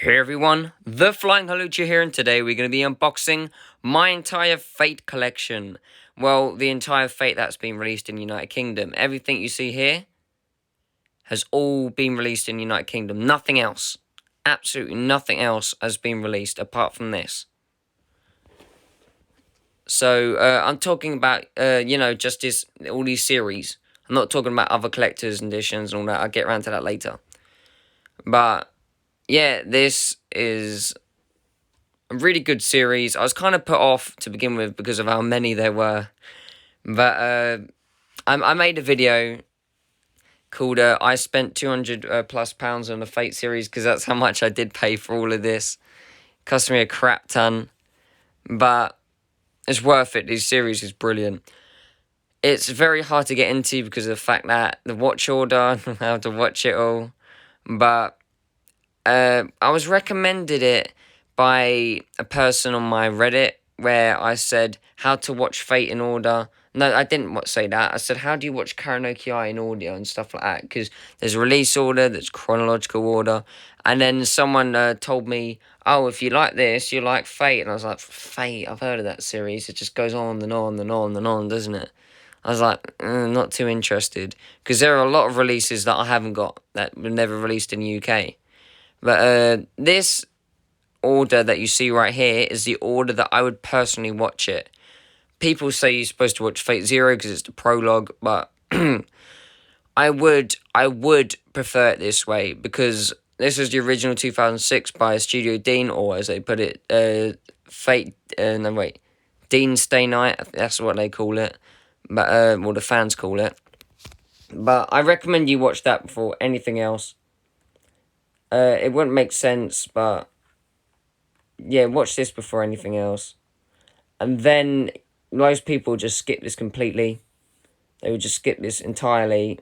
Hey everyone, the Flying Halucha here, and today we're going to be unboxing my entire Fate collection. Well, the entire Fate that's been released in the United Kingdom. Everything you see here has all been released in the United Kingdom. Nothing else. Absolutely nothing else has been released apart from this. So, I'm talking about, just all these series. I'm not talking about other collector's editions and all that. I'll get around to that later. But yeah, this is a really good series. I was kind of put off to begin with because of how many there were. But I made a video called I spent £200+ on the Fate series because that's how much I did pay for all of this. Cost me a crap ton. But it's worth it. This series is brilliant. It's very hard to get into because of the fact that the watch order, how to watch it all. But I was recommended it by a person on my Reddit where I said how to watch Fate in order. No, I didn't say that. I said, how do you watch 𝒂𝒅 in order and stuff like that? Because there's release order, there's chronological order. And then someone told me, oh, if you like this, you like Fate. And I was like, Fate, I've heard of that series. It just goes on and on and on and on, doesn't it? I was like, not too interested. Because there are a lot of releases that I haven't got that were never released in the UK. But this order that you see right here is the order that I would personally watch it. People say you're supposed to watch Fate Zero because it's the prologue, but I would prefer it this way because this is the original 2006 by Studio Dean, or as they put it, Dean Stay Night. That's what they call it, but the fans call it. But I recommend you watch that before anything else. It wouldn't make sense, but yeah, watch this before anything else. And then most people just skip this completely. They would just skip this entirely.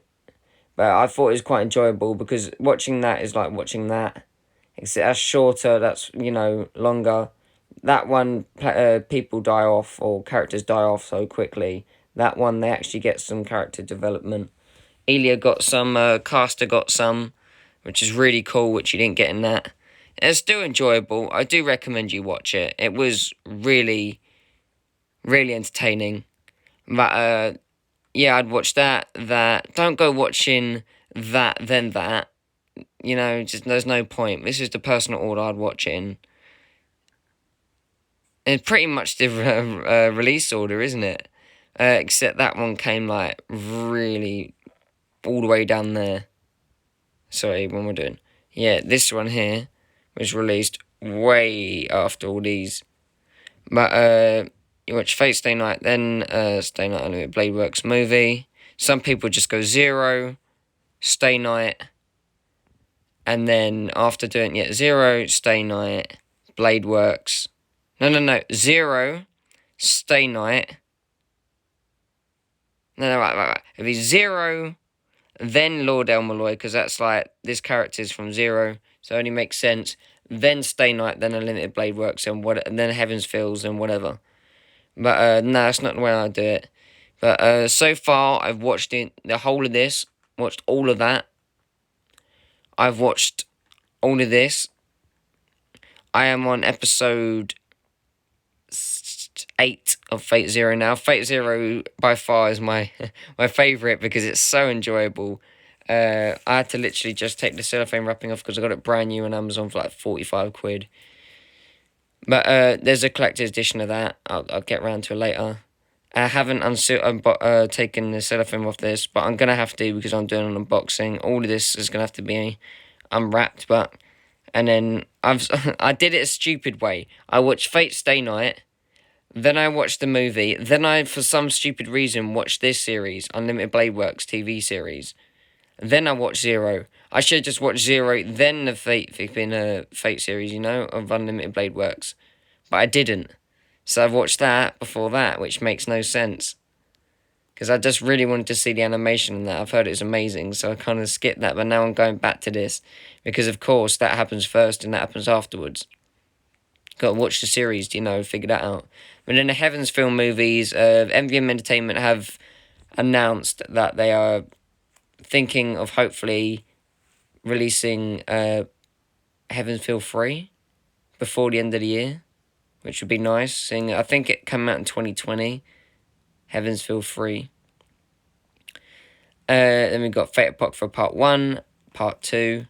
But I thought it was quite enjoyable because watching that is like watching that. Except that's shorter, that's, longer. That one, people die off or characters die off so quickly. That one, they actually get some character development. Illya got some, Caster got some, which is really cool, which you didn't get in that. It's still enjoyable. I do recommend you watch it. It was really, really entertaining. But, yeah, I'd watch that. Don't go watching that, then that. Just there's no point. This is the personal order I'd watch it in. It's pretty much the release order, isn't it? Except that one came, like, really all the way down there. Sorry, what am I doing? Yeah, this one here was released way after all these. But, you watch Fate Stay Night, then Stay Night Unlimited Blade Works movie. Some people just go Zero, Stay Night, and then after doing, Zero, Stay Night, Blade Works. No, Zero, Stay Night. No, right. It'd be Zero, then Lord El-Melloi, because that's like, this character's from Zero, so it only makes sense. Then Stay Night, then Unlimited Blade Works, and then Heaven's Fields, and whatever. But, no, that's not the way I do it. But, so far, I've watched the whole of this, watched all of that. I've watched all of this. I am on episode 8 of Fate Zero now. Fate Zero, by far, is my favourite because it's so enjoyable. I had to literally just take the cellophane wrapping off because I got it brand new on Amazon for like 45 quid. But there's a collector's edition of that. I'll get around to it later. I haven't taken the cellophane off this, but I'm going to have to because I'm doing an unboxing. All of this is going to have to be unwrapped, and then I did it a stupid way. I watched Fate Stay Night, then I watched the movie, then I, for some stupid reason, watched this series, Unlimited Blade Works TV series. Then I watched Zero. I should have just watched Zero, then the Fate series, of Unlimited Blade Works. But I didn't. So I've watched that before that, which makes no sense. Because I just really wanted to see the animation in that. I've heard it's amazing, so I kind of skipped that. But now I'm going back to this. Because, of course, that happens first and that happens afterwards. Got to watch the series to, figure that out. But in the Heaven's Film movies, MVM Entertainment have announced that they are thinking of hopefully releasing Heavens Feel Free before the end of the year, which would be nice. Seeing I think it came out in 2020. Heavens Feel Free. Then we got Fate Apocrypha Part 1, Part 2.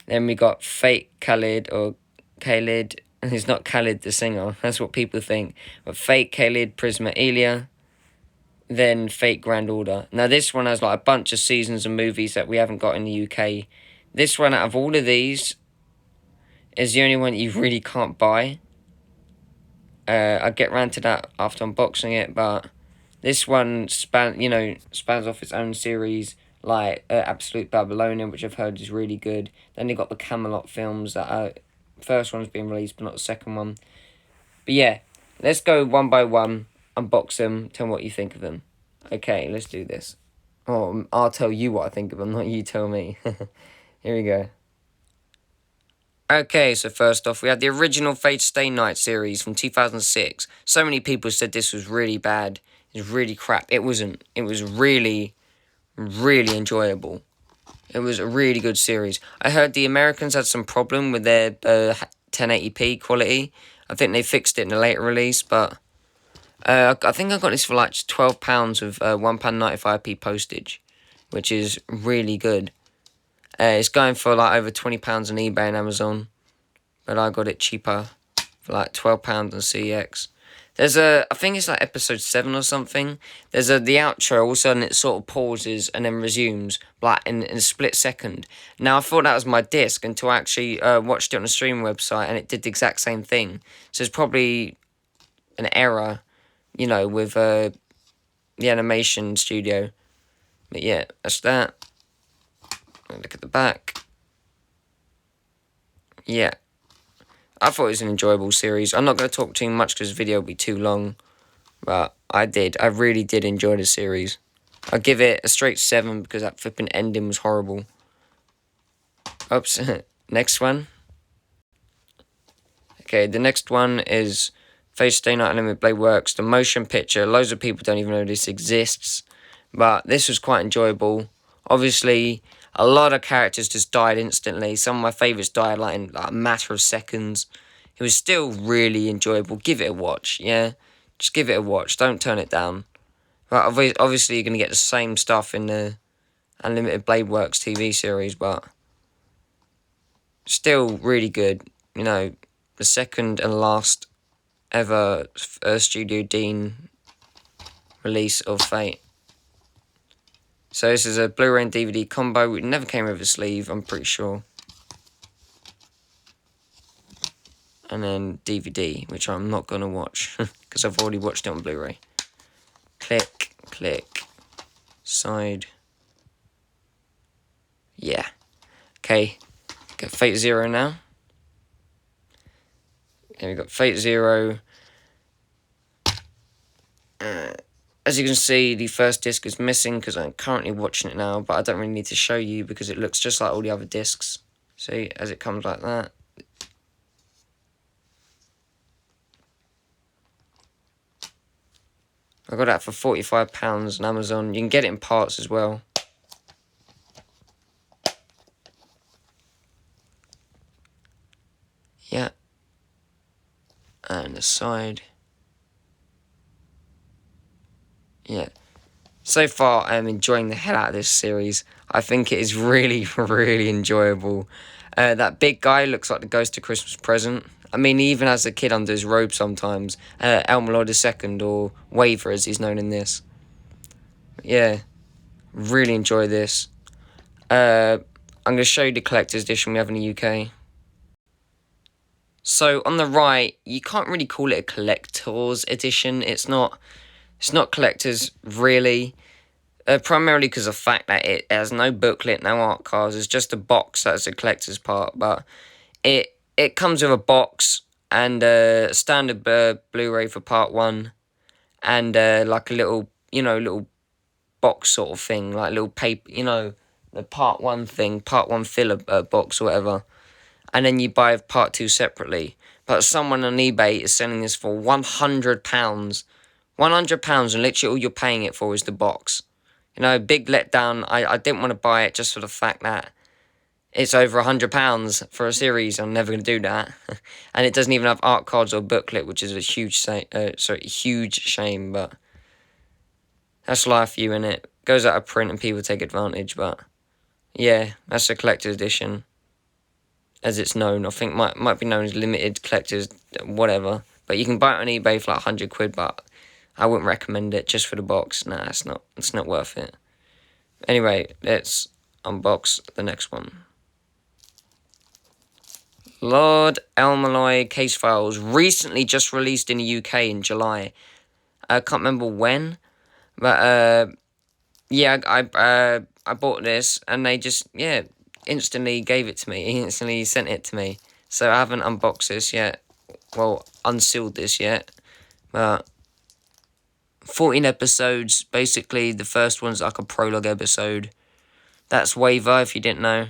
Then we got Fate Kaleid or Kaleid. It's not Khalid the singer, that's what people think. But Fate, Kaleid, Prisma, Illya. Then Fate Grand Order. Now this one has like a bunch of seasons and movies that we haven't got in the UK. This one out of all of these is the only one you really can't buy. I'll get round to that after unboxing it, but this one spans off its own series, like Absolute Babylonian, which I've heard is really good. Then they got the Camelot films that are first one's being released, but not the second one. But yeah, let's go one by one, unbox them, tell me what you think of them. Okay, let's do this. Oh, I'll tell you what I think of them, not you tell me. Here we go. Okay, so first off, we had the original Fate Stay Night series from 2006. So many people said this was really bad. It was really crap. It wasn't. It was really, really enjoyable. It was a really good series. I heard the Americans had some problem with their 1080p quality. I think they fixed it in a later release, but I think I got this for like £12 with £1.95p postage, which is really good. It's going for like over £20 on eBay and Amazon, but I got it cheaper for like £12 on CX. There's I think it's like episode 7 or something. There's the outro, all of a sudden it sort of pauses and then resumes, like in a split second. Now I thought that was my disc until I actually watched it on a streaming website and it did the exact same thing. So it's probably an error, with the animation studio. But yeah, that's that. Look at the back. Yeah. I thought it was an enjoyable series. I'm not going to talk too much because the video will be too long. But I really did enjoy the series. I'll give it a straight 7 because that flipping ending was horrible. Oops. Next one. Okay, the next one is Fate Stay Night Unlimited Blade Works. The motion picture. Loads of people don't even know this exists. But this was quite enjoyable. Obviously, a lot of characters just died instantly. Some of my favourites died like in a matter of seconds. It was still really enjoyable. Give it a watch, yeah? Just give it a watch. Don't turn it down. But obviously, you're going to get the same stuff in the Unlimited Blade Works TV series, but still really good. The second and last ever Studio Dean release of Fate. So this is a Blu-ray and DVD combo. It never came with a sleeve, I'm pretty sure. And then DVD, which I'm not going to watch, because I've already watched it on Blu-ray. Click, click, side. Yeah. Okay, got Fate Zero now. Okay, we've got Fate Zero. As you can see, the first disc is missing because I'm currently watching it now, but I don't really need to show you because it looks just like all the other discs. See, as it comes like that. I got that for £45 on Amazon. You can get it in parts as well. Yeah. And the side. Yeah. So far, I'm enjoying the hell out of this series. I think it is really, really enjoyable. That big guy looks like the Ghost of Christmas Present. I mean, he even has a kid under his robe sometimes. El-Melloi II, or Waver as he's known in this. Yeah, really enjoy this. I'm going to show you the collector's edition we have in the UK. So, on the right, you can't really call it a collector's edition. It's not collector's, really. Primarily because of the fact that it has no booklet, no art cards. It's just a box that's a collector's part. But it comes with a box and a standard Blu-ray for part 1. And like a little, little box sort of thing. Like a little paper, the part 1 thing. Part 1 filler box or whatever. And then you buy part 2 separately. But someone on eBay is selling this for £100. £100 and literally all you're paying it for is the box. Big letdown. I didn't want to buy it just for the fact that it's over £100 for a series. I'm never going to do that. And it doesn't even have art cards or booklet, which is a huge shame, but that's life for you, innit? Goes out of print and people take advantage, but yeah, that's a collector's edition, as it's known. I think might be known as limited collector's, whatever. But you can buy it on eBay for like £100, but I wouldn't recommend it just for the box. Nah, it's not worth it. Anyway, let's unbox the next one. Lord El-Melloi case files, recently just released in the UK in July. I can't remember when, but yeah, I bought this and they just instantly gave it to me. Instantly sent it to me. So I haven't unboxed this yet. Well, unsealed this yet, but 14 episodes. Basically, the first one's like a prologue episode. That's Wava, if you didn't know.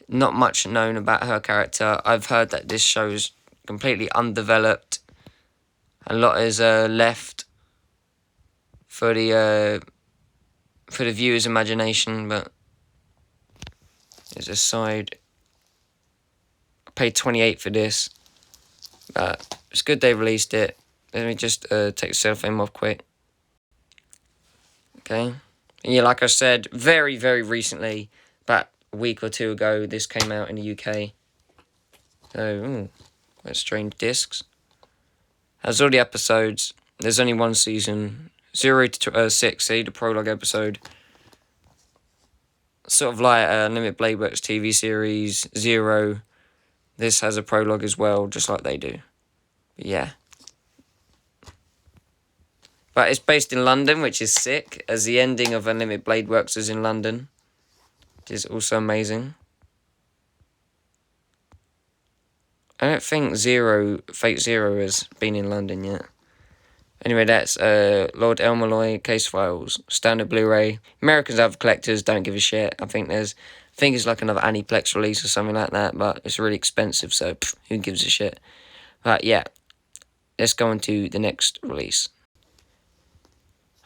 Not much known about her character. I've heard that this show's completely undeveloped. A lot is left for the viewer's imagination, but there's a side. I paid $28 for this, but it's good they released it. Let me just take the cellophane off quick. Okay. And yeah, like I said, very, very recently, about a week or two ago, this came out in the UK. So, quite strange discs. Has all the episodes. There's only one season. 0 to 6, see, the prologue episode. Sort of like Limited Blade Works TV series, 0. This has a prologue as well, just like they do. But yeah. But it's based in London, which is sick, as the ending of Unlimited Blade Works is in London, which is also amazing. I don't think Fate Zero has been in London yet. Anyway, that's Lord El-Melloi case files, standard Blu-ray. Americans have collectors, don't give a shit. I think it's like another Aniplex release or something like that, but it's really expensive, so who gives a shit? But yeah, let's go on to the next release.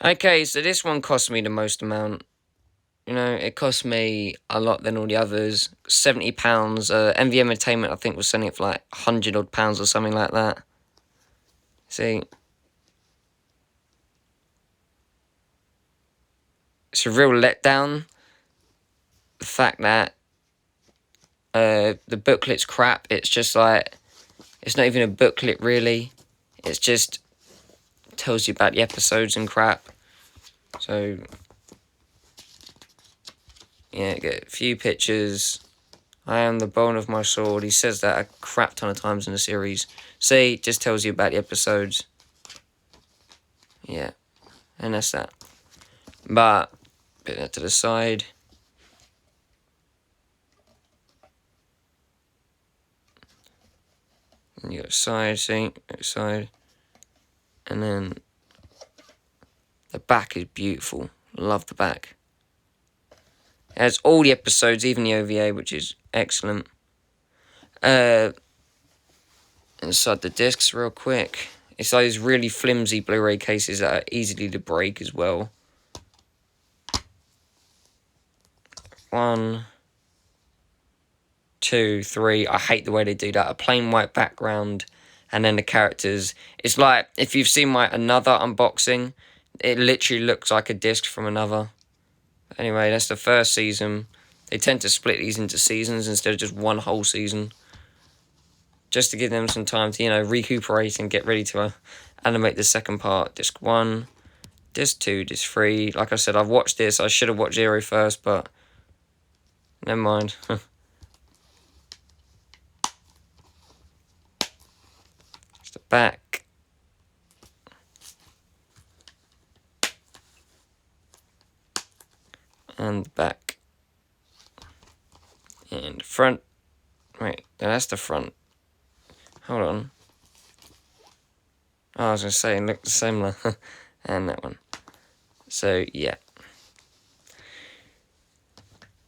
Okay, so this one cost me the most amount. You know, it cost me a lot than all the others. £70. MVM Entertainment, I think, was selling it for like £100 odd or something like that. See? It's a real letdown. The fact that the booklet's crap. It's just like, it's not even a booklet really. It's just tells you about the episodes and crap. So yeah, get a few pictures. I am the bone of my sword. He says that a crap ton of times in the series. See, just tells you about the episodes. Yeah, and that's that. But put that to the side. And you got a side, see, side, and then the back is beautiful. Love the back. It has all the episodes, even the OVA, which is excellent. Inside the discs, real quick. It's those really flimsy Blu-ray cases that are easily to break as well. 1, 2, 3. I hate the way they do that. A plain white background and then the characters. It's like, if you've seen my another unboxing, it literally looks like a disc from another. Anyway, that's the first season. They tend to split these into seasons instead of just one whole season, just to give them some time to, you know, recuperate and get ready to animate the second part. Disc 1, Disc 2, Disc 3. Like I said, I've watched this. I should have watched 0 first, but never mind. It's the back. And the back. And the front. Wait, that's the front. Hold on. Oh, I was going to say, it looked similar. And that one. So, yeah.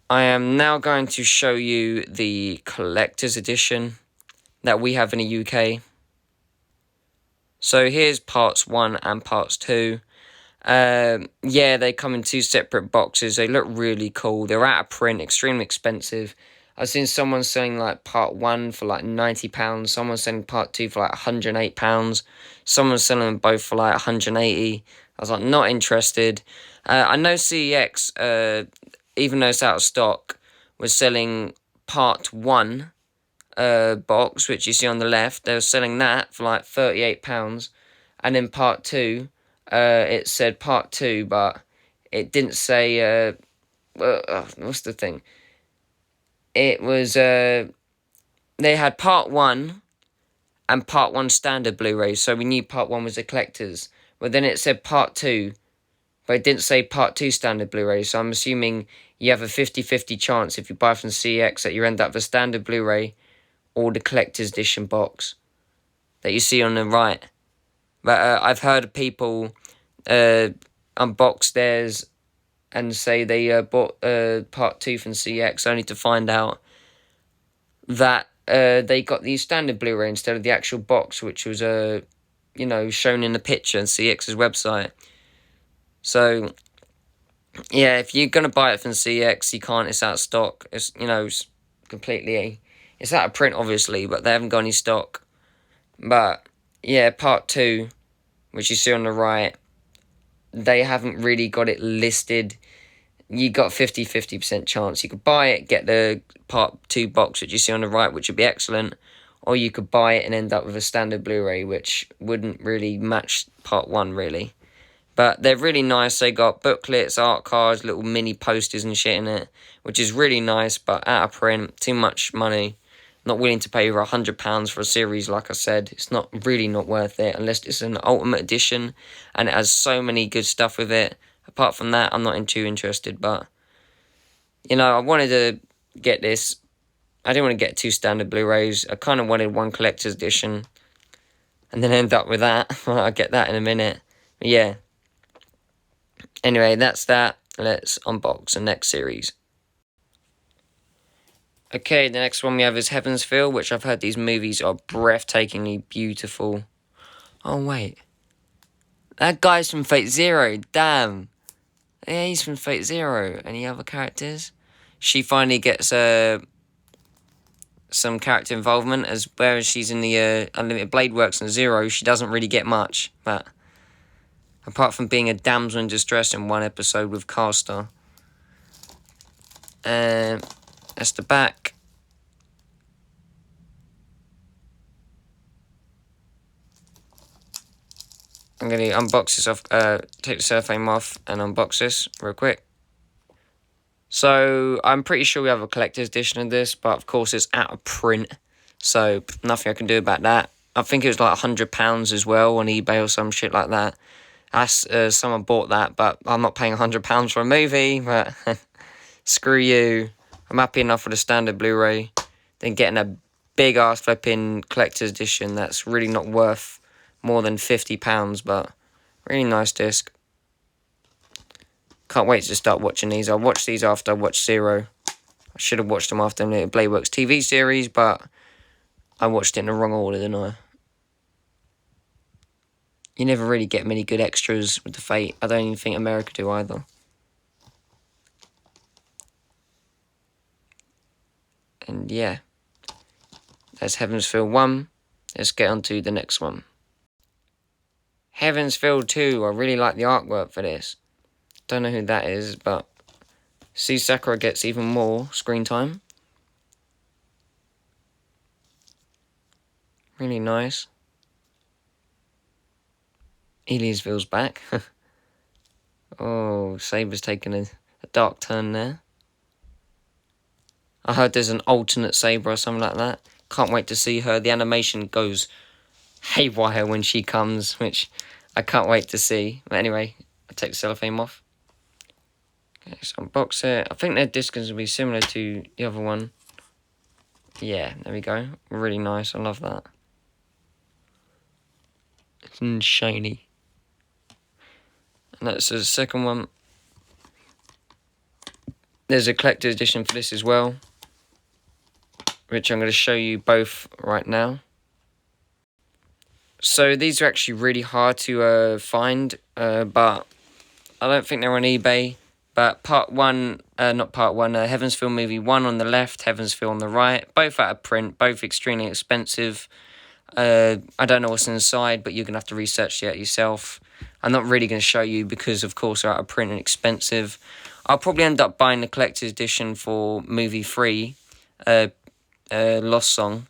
I am now going to show you the collector's edition that we have in the UK. So, here's parts 1 and parts 2. Yeah, they come in 2 separate boxes. They look really cool. They're out of print, extremely expensive. I've seen someone selling like part 1 for like £90. Someone's selling part 2 for like £108. Someone's selling them both for like £180. I was like, not interested. I know CEX, even though it's out of stock, was selling part 1 box, which you see on the left. They were selling that for like £38. And then part 2, it said part 2, but it didn't say, what's the thing? It was, they had part 1 and part 1 standard Blu-ray, so we knew part 1 was the collector's. But then it said part 2, but it didn't say part 2 standard Blu-ray, so I'm assuming you have a 50-50 chance if you buy from CX that you end up with a standard Blu-ray or the collector's edition box that you see on the right. But I've heard people unbox theirs and say they bought part 2 from CX only to find out that they got the standard Blu-ray instead of the actual box, which was shown in the picture on CX's website. So yeah, if you're gonna buy it from CX, you can't. It's out of stock. It's it's completely. It's out of print, obviously, but they haven't got any stock. But yeah, part 2, which you see on the right, they haven't really got it listed. You got 50% chance. You could buy it, get the part 2 box, which you see on the right, which would be excellent. Or you could buy it and end up with a standard Blu-ray, which wouldn't really match part 1, really. But they're really nice. They got booklets, art cards, little mini posters and shit in it, which is really nice, but out of print, too much money. Not willing to pay over £100 for a series, like I said. It's not worth it, unless it's an Ultimate Edition, and it has so many good stuff with it. Apart from that, I'm not too interested, but, I wanted to get this. I didn't want to get 2 standard Blu-rays. I kind of wanted 1 collector's edition, and then end up with that. I'll get that in a minute. But yeah. Anyway, that's that. Let's unbox the next series. Okay, the next one we have is Heaven's Feel, which I've heard these movies are breathtakingly beautiful. Oh, wait. That guy's from Fate Zero, damn. Yeah, he's from Fate Zero. Any other characters? She finally gets some character involvement, as whereas she's in the Unlimited Blade Works and Zero, she doesn't really get much, but apart from being a damsel in distress in 1 episode with Caster. That's the back. I'm going to unbox this off, take the cellophane off and unbox this real quick. So, I'm pretty sure we have a collector's edition of this, but of course it's out of print, so nothing I can do about that. I think it was like £100 as well on eBay or some shit like that. Someone bought that, but I'm not paying £100 for a movie, but screw you. I'm happy enough with a standard Blu-ray than getting a big-ass flipping collector's edition that's really not worth more than £50, but really nice disc. Can't wait to start watching these. I'll watch these after I watch Zero. I should have watched them after the Blade Works TV series, but I watched it in the wrong order, didn't I? You never really get many good extras with the Fate. I don't even think America do either. And yeah, that's Heaven's Feel 1. Let's get on to the next one. Heaven's Feel 2. I really like the artwork for this. Don't know who that is, but see, Sakura gets even more screen time. Really nice. Illya's Veil's back. Oh, Saber's taken a dark turn there. I heard there's an alternate Saber or something like that. Can't wait to see her. The animation goes haywire when she comes, which I can't wait to see. But anyway, I'll take the cellophane off. Okay, so unbox it. I think their disc is going to be similar to the other one. Yeah, there we go. Really nice. I love that. It's shiny. And that's the second one. There's a collector's edition for this as well, which I'm going to show you both right now. So these are actually really hard to find, but I don't think they're on eBay. But part 1, not part 1, Heaven's Feel movie 1 on the left, Heaven's Feel on the right. Both out of print, both extremely expensive. I don't know what's inside, but you're going to have to research it yourself. I'm not really going to show you because, of course, they're out of print and expensive. I'll probably end up buying the collector's edition for movie 3, Lost Song,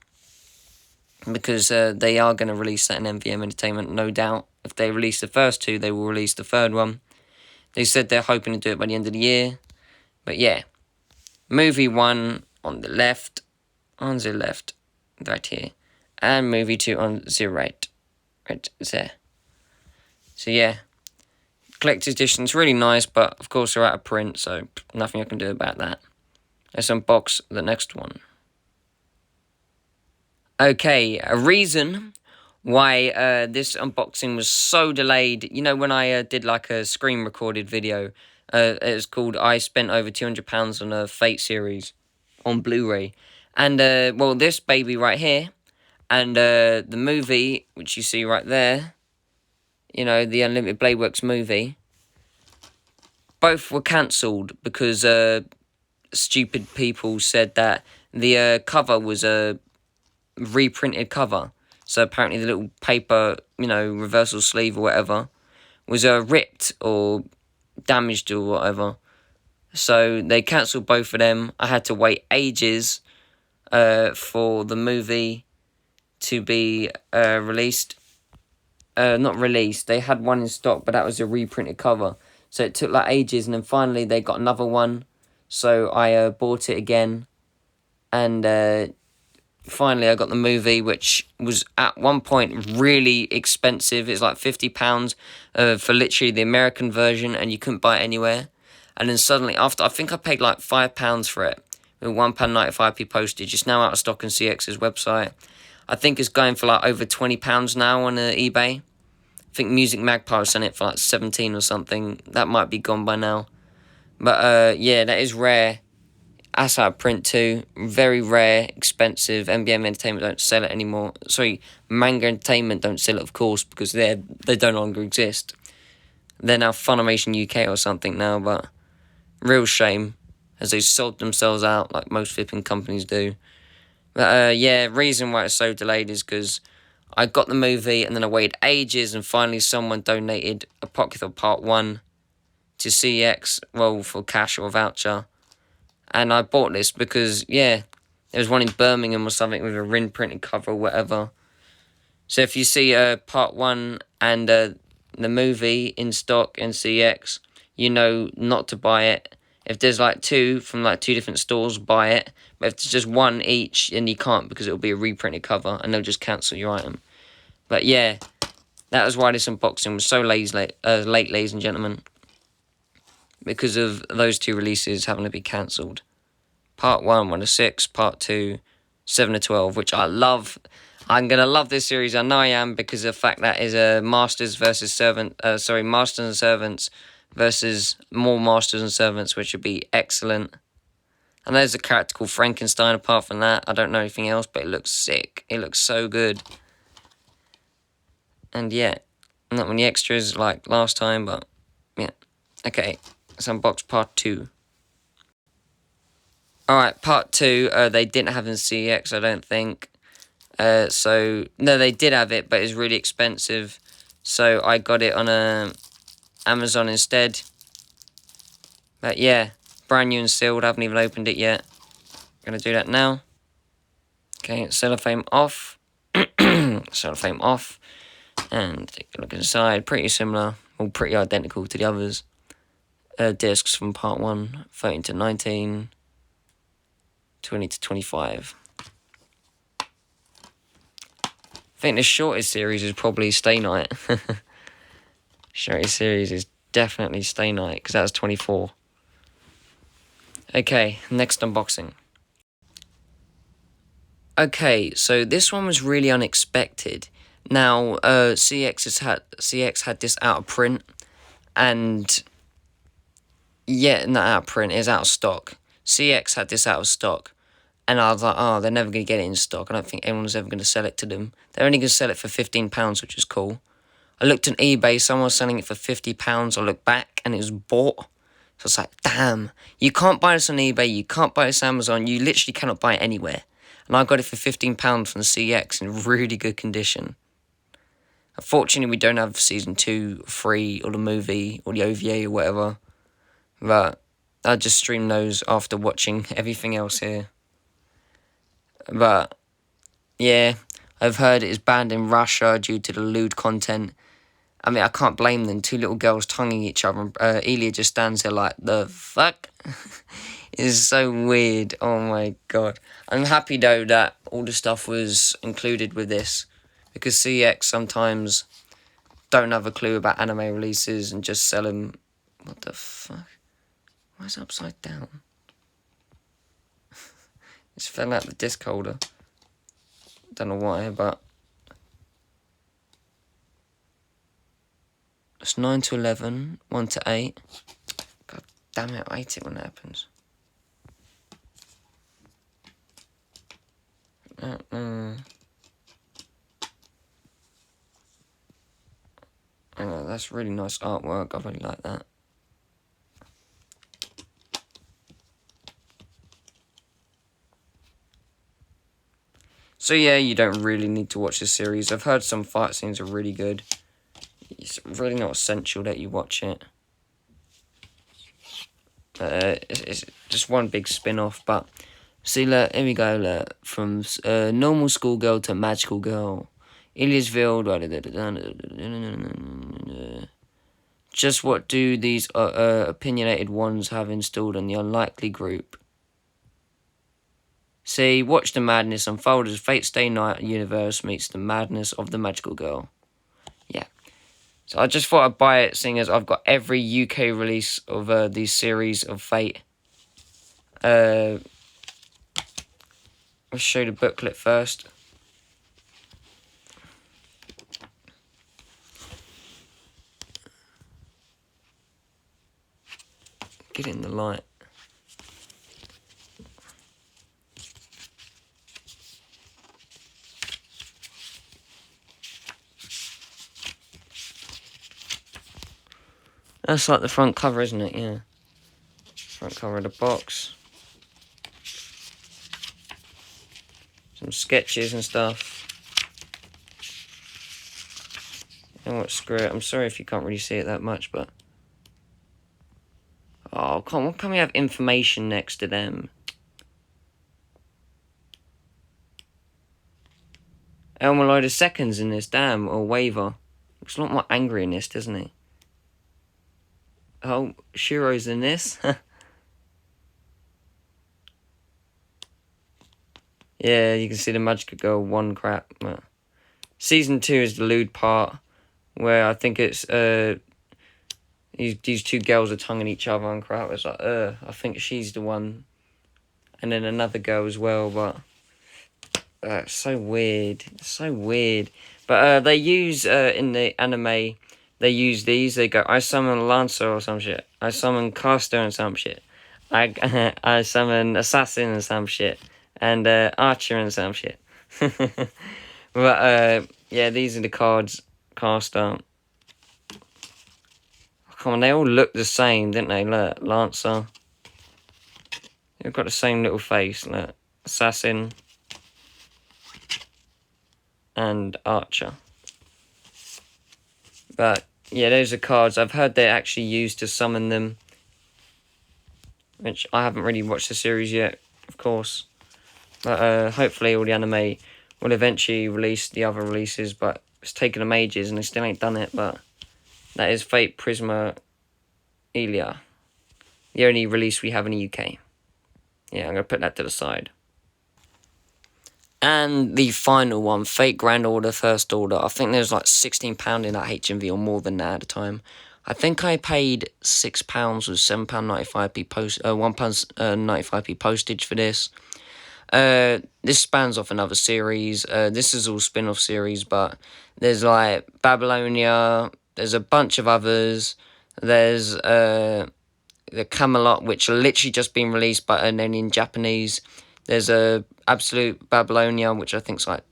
because they are going to release that in MVM Entertainment, no doubt. If they release the first 2, they will release the third one. They said they're hoping to do it by the end of the year. But yeah, movie 1 on the left, right here. And movie 2 on the right there. So yeah, collector's edition's really nice, but of course they're out of print, so nothing I can do about that. Let's unbox the next one. Okay, a reason why this unboxing was so delayed. You know, when I did like a screen recorded video, it was called I Spent Over £200 on a Fate series on Blu-ray. And, well, this baby right here, and the movie, which you see right there, you know, the Unlimited Blade Works movie, both were cancelled because stupid people said that the cover was a reprinted cover. So apparently the little paper, you know, reversal sleeve or whatever, was ripped or damaged or whatever. So they cancelled both of them. I had to wait ages for the movie to be released. Not released, they had one in stock, but that was a reprinted cover. So it took like ages, and then finally they got another one. So I bought it again, and finally I got the movie, which was at one point really expensive. It's like £50 for literally the American version, and you couldn't buy it anywhere. And then suddenly, after, I think I paid like £5 for it, with £1.95p postage. It's now out of stock on CX's website. I think it's going for like over £20 now on eBay. I think Music Magpie was selling it for like 17 or something. That might be gone by now. But yeah, that is rare. That's out of print too. Very rare, expensive. MBM Entertainment don't sell it anymore. Sorry, Manga Entertainment don't sell it, of course, because they no longer exist. They're now Funimation UK or something now, but real shame, as they sold themselves out like most flipping companies do. But yeah, reason why it's so delayed is because I got the movie and then I waited ages, and finally someone donated Apocrypha Part 1 to CX, well, for cash or voucher. And I bought this because, yeah, there was one in Birmingham or something with a Rin printed cover or whatever. So if you see Part 1 and the movie in stock in CX, you know not to buy it. If there's like 2 from like 2 different stores, buy it. But if it's just 1 each, then you can't, because it'll be a reprinted cover and they'll just cancel your item. But yeah, that was why this unboxing was so late, ladies and gentlemen. Because of those 2 releases having to be cancelled. Part 1, 1 to 6. Part 2, 7 to 12, which I love. I'm going to love this series. I know I am, because of the fact that is a Masters versus Masters and Servants versus more Masters and Servants, which would be excellent. And there's a character called Frankenstein. Apart from that, I don't know anything else, but it looks sick. It looks so good. And yeah, not many extras like last time, but yeah. Okay, let's unbox Part 2. Alright, Part 2, they didn't have in CX, I don't think. So, no, they did have it, but it's really expensive. So I got it on Amazon instead. But yeah, brand new and sealed. I haven't even opened it yet. Gonna do that now. Okay, cellophane off. Cellophane off. And take a look inside. Pretty similar, well, pretty identical to the others. Discs from Part 1, 13 to 19, 20 to 25. I think the shortest series is probably Stay Night. Shortest series is definitely Stay Night, because that was 24. Okay, next unboxing. Okay, so this one was really unexpected. Now, CX had this out of print, and yeah, not out of print, it's out of stock. CX had this out of stock, and I was like, oh, they're never going to get it in stock. I don't think anyone's ever going to sell it to them. They're only going to sell it for £15, which is cool. I looked on eBay, someone was selling it for £50. I looked back and it was bought. So it's like, damn, you can't buy this on eBay, you can't buy this on Amazon, you literally cannot buy it anywhere. And I got it for £15 from the CX in really good condition. Unfortunately, we don't have season 2, 3, or the movie, or the OVA, or whatever. But I just stream those after watching everything else here. But, yeah, I've heard it is banned in Russia due to the lewd content. I mean, I can't blame them. 2 little girls tonguing each other. And Illya just stands there like, the fuck? It's so weird. Oh my god. I'm happy though that all the stuff was included with this. Because CX sometimes don't have a clue about anime releases and just sell them. What the fuck? Why is it upside down? It's fell out the disc holder. Don't know why, but it's 9 to 11, 1 to 8. God damn it, I hate it when that happens. Oh, that's really nice artwork. I really like that. So yeah, you don't really need to watch this series. I've heard some fight scenes are really good. It's really not essential that you watch it. It's just one big spin-off, but see, look, here we go, look. From normal schoolgirl to magical girl. Illya's just what do these opinionated ones have installed on the unlikely group? See, watch the madness unfold as Fate Stay Night universe meets the madness of the magical girl. Yeah. So I just thought I'd buy it, seeing as I've got every UK release of these series of Fate. I'll show you the booklet first. Get it in the light. That's like the front cover, isn't it? Yeah. Front cover of the box. Some sketches and stuff. And what, screw it. I'm sorry if you can't really see it that much, but... Oh, come on. Why can't we have information next to them? El-Melloi II's in this, damn, or Waiver. Looks a lot more angry in this, doesn't he? Oh, Shiro's in this. Yeah, you can see the Magical Girl 1 crap. Season 2 is the lewd part, where I think it's these 2 girls are tonguing each other and crap. It's like, I think she's the one, and then another girl as well. But it's so weird. It's so weird. But they use in the anime, they use these. They go, I summon Lancer or some shit. I summon Caster and some shit. I summon Assassin and some shit. And Archer and some shit. But yeah, these are the cards. Caster. Come on, they all look the same, didn't they? Look, Lancer. They've got the same little face. Look, Assassin. And Archer. But yeah, those are cards. I've heard they're actually used to summon them. Which I haven't really watched the series yet, of course. But hopefully all the anime will eventually release the other releases. But it's taken them ages and they still ain't done it. But that is Fate Prisma Illya. The only release we have in the UK. Yeah, I'm going to put that to the side. And the final one, Fate Grand Order First Order. I think there's like £16 in that HMV or more than that at the time. I think I paid £6 with £7.95p £1.95p postage for this. This spans off another series. This is all spin-off series, but there's like Babylonia. There's a bunch of others. There's the Camelot, which are literally just been released, but and then in Japanese. There's a Absolute Babylonia, which I think's like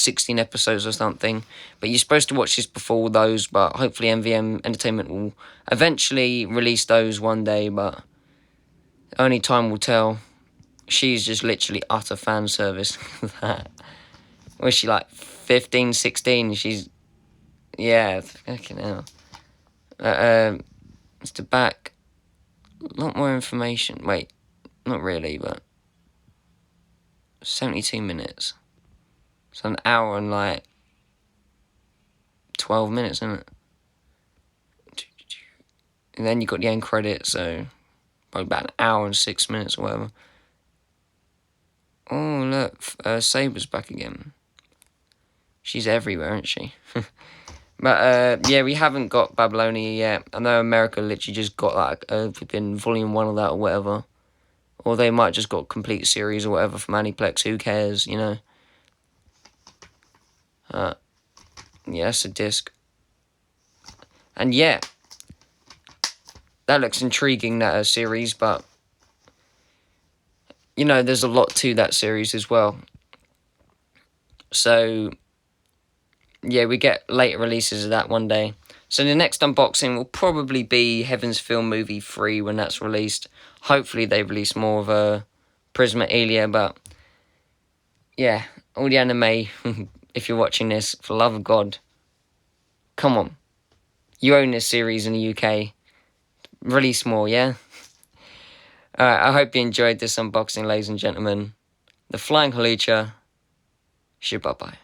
16 episodes or something. But you're supposed to watch this before those, but hopefully MVM Entertainment will eventually release those one day, but only time will tell. She's just literally utter fan service. Was she like 15, 16? She's, yeah, fucking hell. It's the back. A lot more information. Wait, not really, but 72 minutes. So an hour and like 12 minutes, isn't it? And then you got the end credits, so probably about an hour and 6 minutes or whatever. Oh, look, Saber's back again. She's everywhere, isn't she? But, yeah, we haven't got Babylonia yet. I know America literally just got, like, within Volume 1 of that or whatever. Or they might just got complete series or whatever from Aniplex. Who cares, you know? Yeah, that's a disc. And, yeah. That looks intriguing, that series, but, you know, there's a lot to that series as well. So, yeah, we get later releases of that one day. So the next unboxing will probably be Heaven's Film Movie 3 when that's released. Hopefully they release more of a Prisma Illya, but, yeah, all the anime, if you're watching this, for the love of God, come on. You own this series in the UK. Release more, yeah? Alright, I hope you enjoyed this unboxing, ladies and gentlemen. The Flying Halicha. Bye-bye.